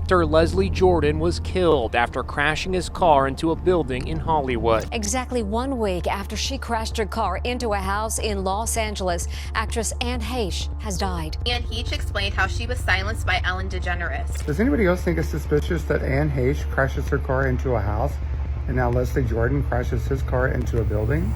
Actor Leslie Jordan was killed after crashing his car into a building in Hollywood. Exactly 1 week after she crashed her car into a house in Los Angeles, actress Heche has died. Heche explained how she was silenced by Ellen DeGeneres. Does anybody else think it's suspicious that Heche crashes her car into a house and now Leslie Jordan crashes his car into a building?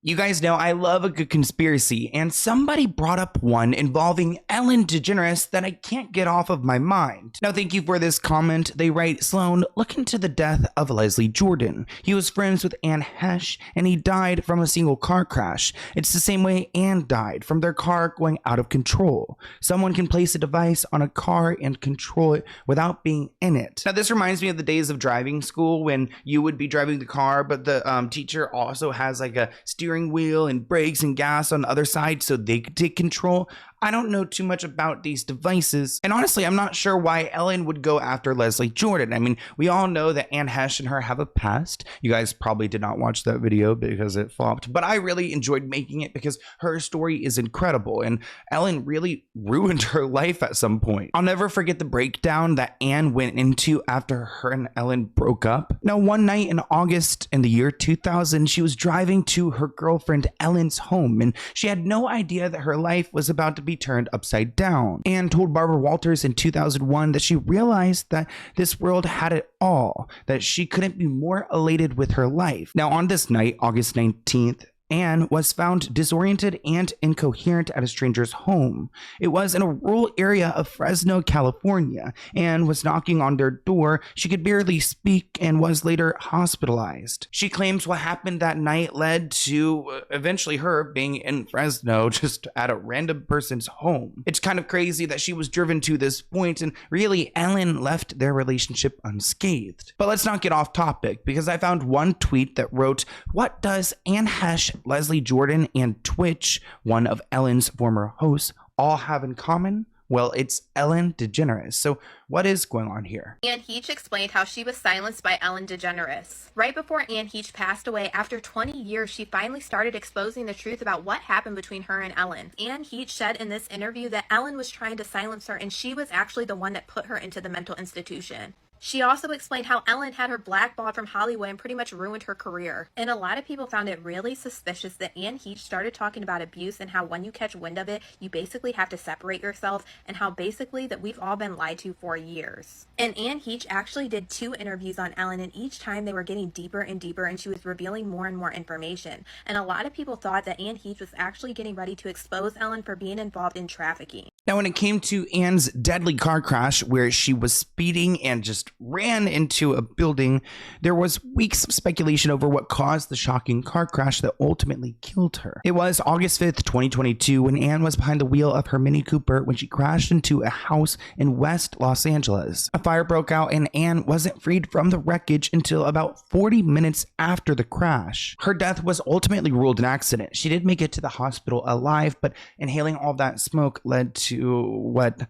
You guys know I love a good conspiracy, and somebody brought up one involving Ellen DeGeneres that I can't get off of my mind. Now, thank you for this comment. They write, Sloan, look into the death of Leslie Jordan. He was friends with Heche, and he died from a single car crash. It's the same way Anne died, from their car going out of control. Someone can place a device on a car and control it without being in it. Now, this reminds me of the days of driving school when you would be driving the car, but the teacher also has like a steering wheel and brakes and gas on the other side so they could take control. I don't know too much about these devices, and honestly, I'm not sure why Ellen would go after Leslie Jordan. I mean, we all know that Heche and her have a past. You guys probably did not watch that video because it flopped, but I really enjoyed making it because her story is incredible, and Ellen really ruined her life at some point. I'll never forget the breakdown that Anne went into after her and Ellen broke up. Now, one night in August in the year 2000, she was driving to her girlfriend Ellen's home, and she had no idea that her life was about to be turned upside down. Anne told Barbara Walters in 2001 that she realized that this world had it all, that she couldn't be more elated with her life. Now, on this night, August 19th, Anne was found disoriented and incoherent at a stranger's home. It was in a rural area of Fresno, California. Anne was knocking on their door. She could barely speak and was later hospitalized. She claims what happened that night led to eventually her being in Fresno, just at a random person's home. It's kind of crazy that she was driven to this point, and really Ellen left their relationship unscathed. But let's not get off topic, because I found one tweet that wrote, "What does Heche, Leslie Jordan, and Twitch, one of Ellen's former hosts, all have in common?" Well, it's Ellen DeGeneres. So what is going on here? Heche explained how she was silenced by Ellen DeGeneres. Right before Heche passed away, after 20 years, she finally started exposing the truth about what happened between her and Ellen. Heche said in this interview that Ellen was trying to silence her, and she was actually the one that put her into the mental institution. She also explained how Ellen had her blackballed from Hollywood and pretty much ruined her career. And a lot of people found it really suspicious that Heche started talking about abuse and how when you catch wind of it, you basically have to separate yourself, and how basically that we've all been lied to for years. And Heche actually did 2 interviews on Ellen, and each time they were getting deeper and deeper, and she was revealing more and more information. And a lot of people thought that Heche was actually getting ready to expose Ellen for being involved in trafficking. Now, when it came to Anne's deadly car crash where she was speeding and just ran into a building, there was weeks of speculation over what caused the shocking car crash that ultimately killed her. It was August 5th, 2022, when Anne was behind the wheel of her Mini Cooper when she crashed into a house in West Los Angeles. A fire broke out, and Anne wasn't freed from the wreckage until about 40 minutes after the crash. Her death was ultimately ruled an accident. She did make it to the hospital alive, but inhaling all that smoke led to what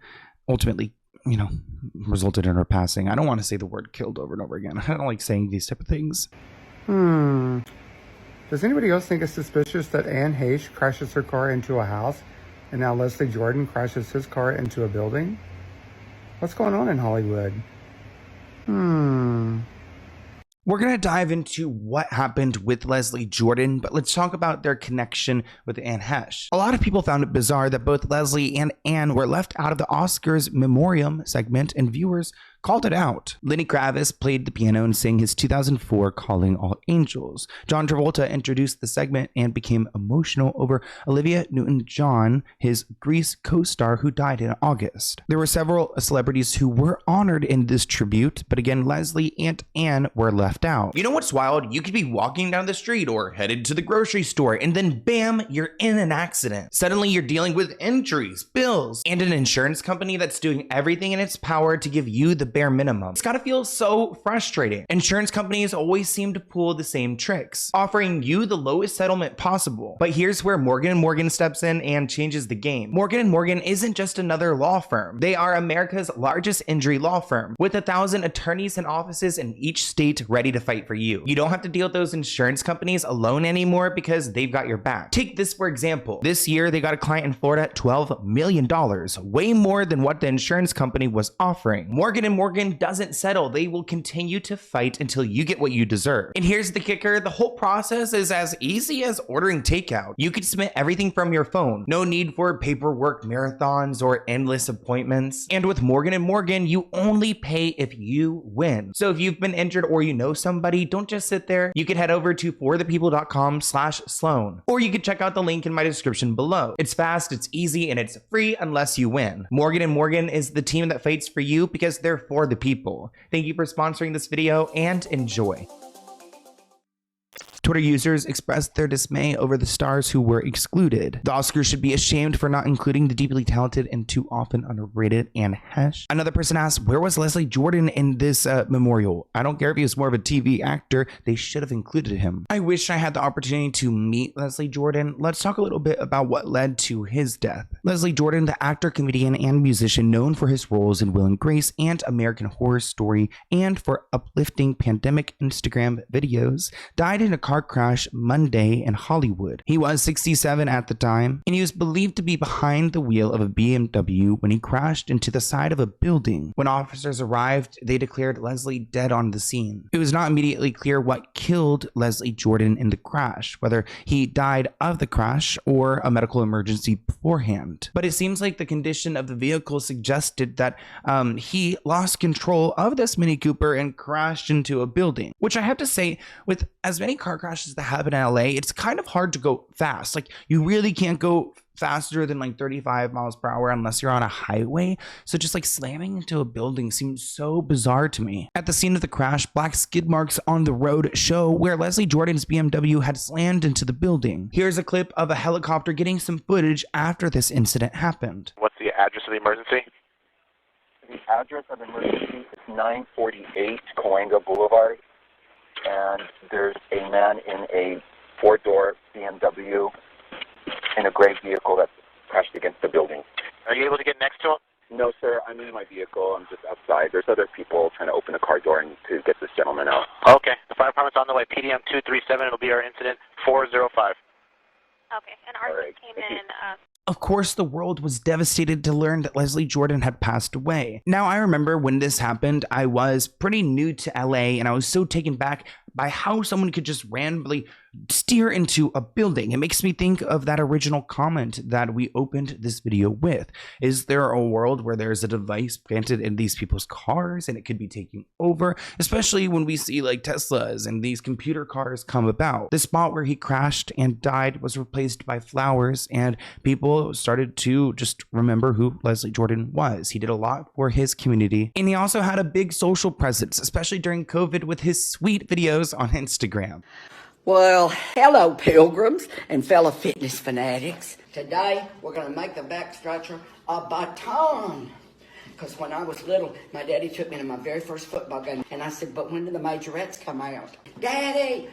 ultimately, resulted in her passing. I don't want to say the word killed over and over again. I don't like saying these type of things. Does anybody else think it's suspicious that Heche crashes her car into a house and now Leslie Jordan crashes his car into a building? What's going on in Hollywood? We're going to dive into what happened with Leslie Jordan, but let's talk about their connection with Heche. A lot of people found it bizarre that both Leslie and Anne were left out of the Oscars Memoriam segment, and viewers called it out. Lenny Kravitz played the piano and sang his 2004 Calling All Angels. John Travolta introduced the segment and became emotional over Olivia Newton-John, his Grease co-star who died in August. There were several celebrities who were honored in this tribute, but again, Leslie and Anne were left out. You know what's wild? You could be walking down the street or headed to the grocery store, and then bam, you're in an accident. Suddenly you're dealing with injuries, bills, and an insurance company that's doing everything in its power to give you the bare minimum. It's gotta feel so frustrating. Insurance companies always seem to pull the same tricks, offering you the lowest settlement possible. But here's where Morgan & Morgan steps in and changes the game. Morgan & Morgan isn't just another law firm. They are America's largest injury law firm, with 1,000 attorneys and offices in each state ready to fight for you. You don't have to deal with those insurance companies alone anymore because they've got your back. Take this for example. This year, they got a client in Florida at $12 million, way more than what the insurance company was offering. Morgan & Morgan doesn't settle. They will continue to fight until you get what you deserve. And here's the kicker. The whole process is as easy as ordering takeout. You can submit everything from your phone. No need for paperwork marathons or endless appointments. And with Morgan & Morgan, you only pay if you win. So if you've been injured or you know somebody, don't just sit there. You can head over to forthepeople.com/Sloan, or you can check out the link in my description below. It's fast, it's easy, and it's free unless you win. Morgan & Morgan is the team that fights for you because they're for the people. Thank you for sponsoring this video and enjoy. Twitter users expressed their dismay over the stars who were excluded. The Oscars should be ashamed for not including the deeply talented and too often underrated Anne Heche. Another person asked, where was Leslie Jordan in this memorial? I don't care if he was more of a TV actor, they should have included him. I wish I had the opportunity to meet Leslie Jordan. Let's talk a little bit about what led to his death. Leslie Jordan, the actor, comedian, and musician known for his roles in Will and Grace and American Horror Story and for uplifting pandemic Instagram videos, died in a car crash Monday in Hollywood. He was 67 at the time, and he was believed to be behind the wheel of a BMW when he crashed into the side of a building. When officers arrived, they declared Leslie dead on the scene. It was not immediately clear what killed Leslie Jordan in the crash, whether he died of the crash or a medical emergency beforehand. But it seems like the condition of the vehicle suggested that he lost control of this Mini Cooper and crashed into a building, which I have to say, with as many car crashes that happen in LA, it's kind of hard to go fast. Like, you really can't go faster than like 35 miles per hour unless you're on a highway. So just like slamming into a building seems so bizarre to me. At the scene of the crash, black skid marks on the road show where Leslie Jordan's BMW had slammed into the building. Here's a clip of a helicopter getting some footage after this incident happened. What's the address of the emergency? The address of the emergency is 948 Coanga Boulevard, and there's a man in a four-door BMW in a gray vehicle that's crashed against the building. Are you able to get next to him? No, sir. I'm in my vehicle. I'm just outside. There's other people trying to open the car door and to get this gentleman out. Okay. The fire department's on the way. PDM 237. It'll be our incident 405. Okay. And ours All right. came in. Of course, the world was devastated to learn that Leslie Jordan had passed away. Now, I remember when this happened, I was pretty new to LA, and I was so taken back by how someone could just randomly steer into a building. It makes me think of that original comment that we opened this video with. Is there a world where there's a device planted in these people's cars and it could be taking over? Especially when we see like Teslas and these computer cars come about. The spot where he crashed and died was replaced by flowers, and people started to just remember who Leslie Jordan was. He did a lot for his community, and he also had a big social presence, especially during COVID with his sweet videos on Instagram. Well, hello pilgrims and fellow fitness fanatics. Today, we're going to make the back stretcher a baton. Because when I was little, my daddy took me to my very first football game. And I said, but when do the majorettes come out? Daddy,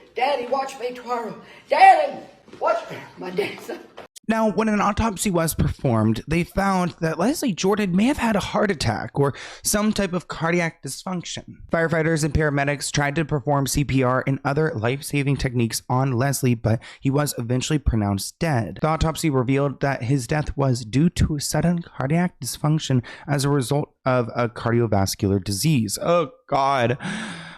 watch me twirl. Daddy, watch me. My dad said. Now, when an autopsy was performed, they found that Leslie Jordan may have had a heart attack or some type of cardiac dysfunction. Firefighters and paramedics tried to perform CPR and other life-saving techniques on Leslie, but he was eventually pronounced dead. The autopsy revealed that his death was due to sudden cardiac dysfunction as a result of a cardiovascular disease. Oh, God.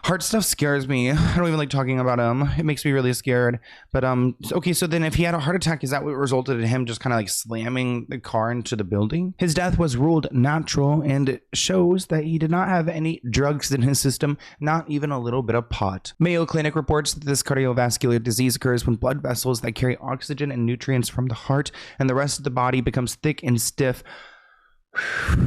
Heart stuff scares me. I don't even like talking about him. It makes me really scared. But okay, so then if he had a heart attack, is that what resulted in him just kind of like slamming the car into the building? His death was ruled natural, and it shows that he did not have any drugs in his system, not even a little bit of pot. Mayo Clinic reports that this cardiovascular disease occurs when blood vessels that carry oxygen and nutrients from the heart and the rest of the body becomes thick and stiff.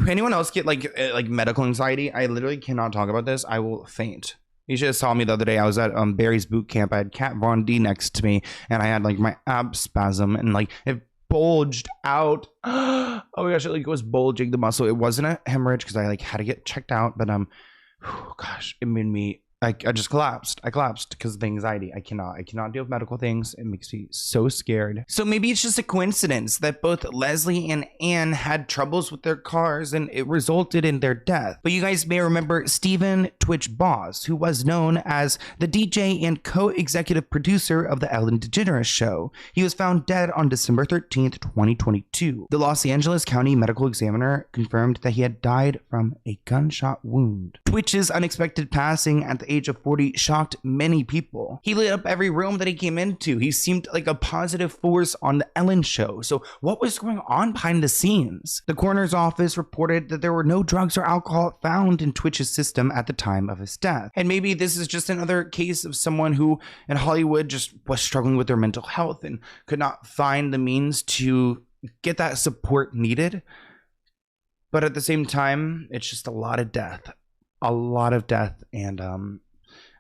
Anyone else get like medical anxiety? I literally cannot talk about this. I will faint. You should have saw me the other day. I was at Barry's boot camp. I had Kat Von D next to me, and I had like my ab spasm, and like it bulged out. Oh my gosh, it like was bulging the muscle. It wasn't a hemorrhage because I like had to get checked out, but gosh, it made me, I just collapsed. I collapsed because of the anxiety. I cannot deal with medical things. It makes me so scared. So maybe it's just a coincidence that both Leslie and Anne had troubles with their cars and it resulted in their death. But you guys may remember Stephen Twitch Boss, who was known as the DJ and co-executive producer of the Ellen DeGeneres show. He was found dead on December 13th, 2022. The Los Angeles County Medical Examiner confirmed that he had died from a gunshot wound. Twitch's unexpected passing at the age of 40 shocked many people. He lit up every room that he came into. He seemed like a positive force on the Ellen show. So what was going on behind the scenes? The coroner's office reported that there were no drugs or alcohol found in Twitch's system at the time of his death. And maybe this is just another case of someone who in Hollywood just was struggling with their mental health and could not find the means to get that support needed. But at the same time, it's just a lot of death. And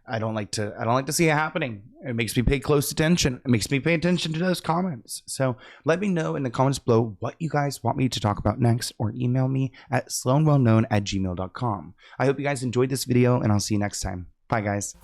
I don't like to see it happening. It makes me pay close attention. It makes me pay attention to those comments. So let me know in the comments below what you guys want me to talk about next, or email me at SloanWellKnown@gmail.com. I hope you guys enjoyed this video, and I'll see you next time. Bye guys.